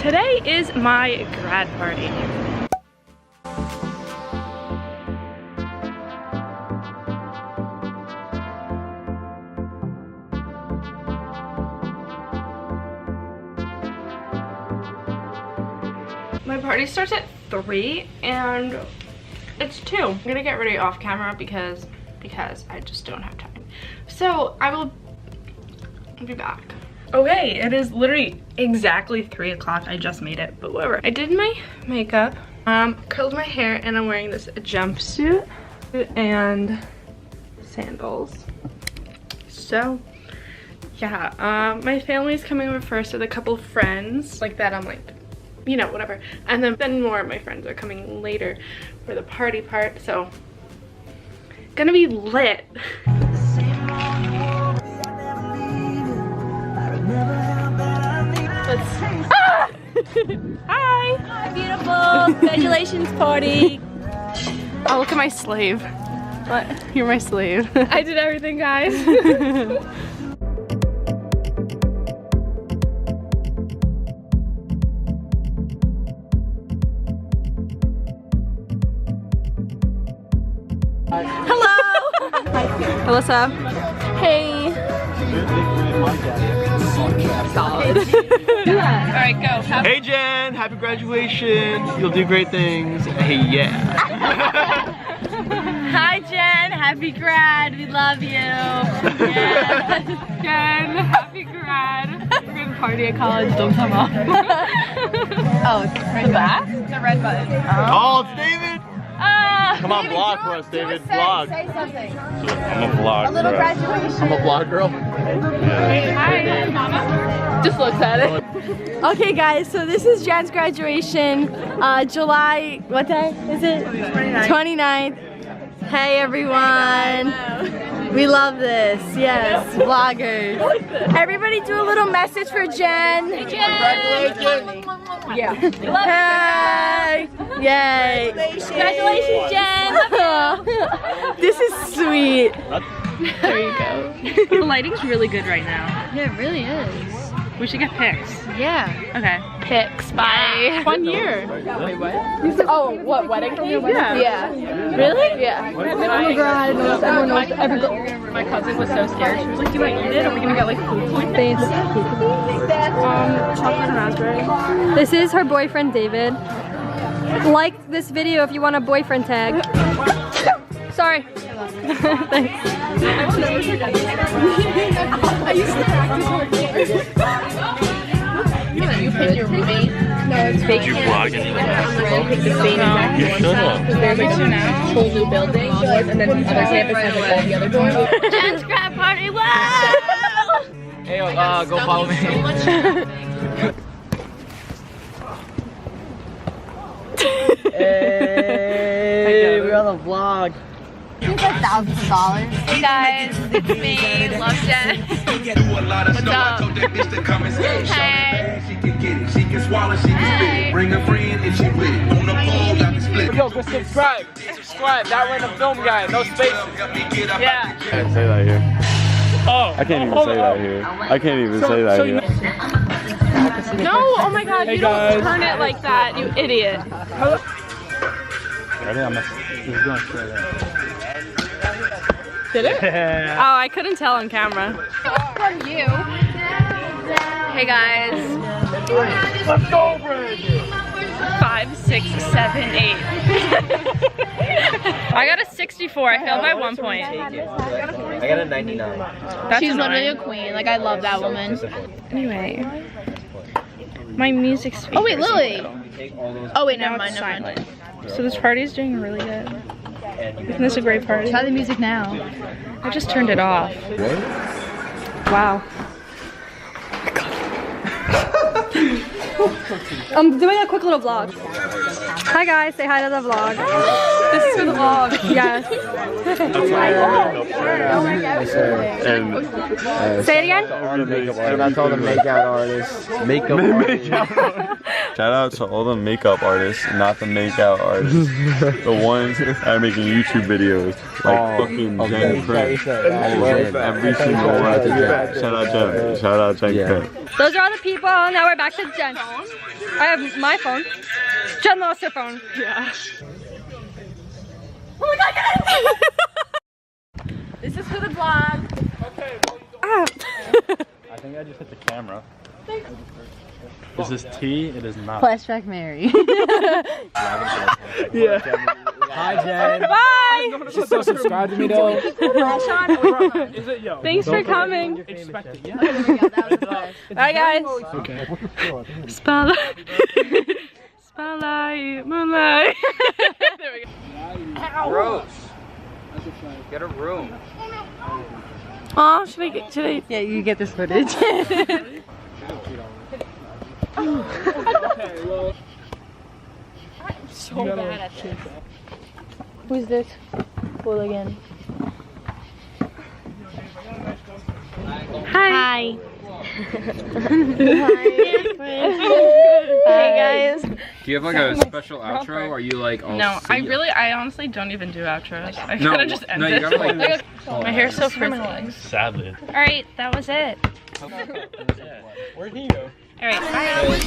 today is my grad party. My party starts at 3 and it's 2. I'm gonna get ready off camera because I just don't have time. So I'll be back. Okay, it is literally exactly 3 o'clock. I just made it, but whatever. I did my makeup, curled my hair, and I'm wearing this jumpsuit and sandals. So yeah, my family's coming over first with a couple of friends like that. I'm like, you know, whatever. And then more of my friends are coming later for the party part, so gonna be lit. Ah! Hi! Hi, beautiful! Congratulations party! Oh, look at my slave. What? You're my slave. I did everything, guys. Hello! Alyssa. Hey. Solid. Alright, go. Hey Jen, happy graduation. You'll do great things. Hey, yeah. Hi Jen, happy grad, we love you. Yeah. Jen, happy grad. We're gonna party at college, don't come off. Oh, it's right back? The red button. Oh, it's David. Come on, vlog for us, David. Vlog. Say something. I'm a vlog. A little graduation. I'm a vlog girl. Hi, Mama. Just looks at it. Okay guys, so this is Jen's graduation. July, what day is it? 29th. Hey everyone. We love this, yes, vloggers. Everybody do a little message for Jen. Hey Jen. Congratulations. Yeah. Hey. Yay. Congratulations, Jen. This is sweet. There you go. The lighting's really good right now. Yeah, it really is. We should get pics. Yeah. Okay. Pics, bye. 1 year. Wait, what? Oh, what, wedding cake? Yeah. Yeah. Really? Yeah. Oh my god, my cousin was so scared. She was like, do I eat it? Are we gonna get like food poisoning? Chocolate and raspberry. This is her boyfriend, David. Like this video if you want a boyfriend tag. Sorry. Thanks. I used to practice You pick your roommate. No, it's fake. Did you vlog anything? You should have. There's like 2 now. Whole new building, and then the other campus has like all the other doors. Jen's grad party, wow! Hey, go follow me. Hey, we're on a vlog. It's like thousands of dollars. Hey guys, it's me, Love Jen. What's up? Hey. Hey. Bring a friend and she with it. On the pole, y'all can split. Yo, go subscribe. Subscribe. That random film guy. No space. Yeah. I can't say that here. Oh. I can't even say that here. I can't even say that here. No, oh my god, you don't turn it like that, you idiot. Ready? I'm just going straight in. Did it? Yeah. Oh, I couldn't tell on camera. From you. Hey guys. Let's go, Brad. 5, 6, 7, 8. I got a 64. I failed by 1 point. I got a 99. That's She's annoying. literally a queen. Like, I love that woman. Anyway, my music speaker. Oh, wait, Lily. Oh, wait, Now never it's mind, never mind. silent. So this party is doing really good. Isn't this a great party? Try the music now. I just turned it off. Wow. I'm doing a quick little vlog. Hi guys, say hi to the vlog. This is for the vlog. Yes. Say it again. And I told them makeout artists. Makeup artists. Shout out to all the makeup artists, not the makeout artists. The ones that are making YouTube videos. Like fucking Jen Kramp. Every single one. Shout out Jen. Shout out Jen Kramp. Those are all the people. Now we're back to Jen. I have my phone. Jen lost her phone. Yeah. Oh my god, this is for the vlog. I think I just hit the camera. Is this tea? It is not. Flashback Mary. Yeah. Hi, Jen. Bye. You still subscribe to me though? Thanks for coming. Expect it. Bye guys. Okay. Spotlight. Spotlight. Moonlight. There we go. Gross. Get a room. Oh, should I? Yeah, you get this footage. So bad at this. Who's this? Hooligan. Hi. Hey guys. Do you have like a special outro? Or are you like all No, see ya? I honestly don't even do outros. I No, kind of just end no, you it. gotta like. My hair's so frizzly. Sadly. Alright, that was it. Where'd he go? Alright, bye.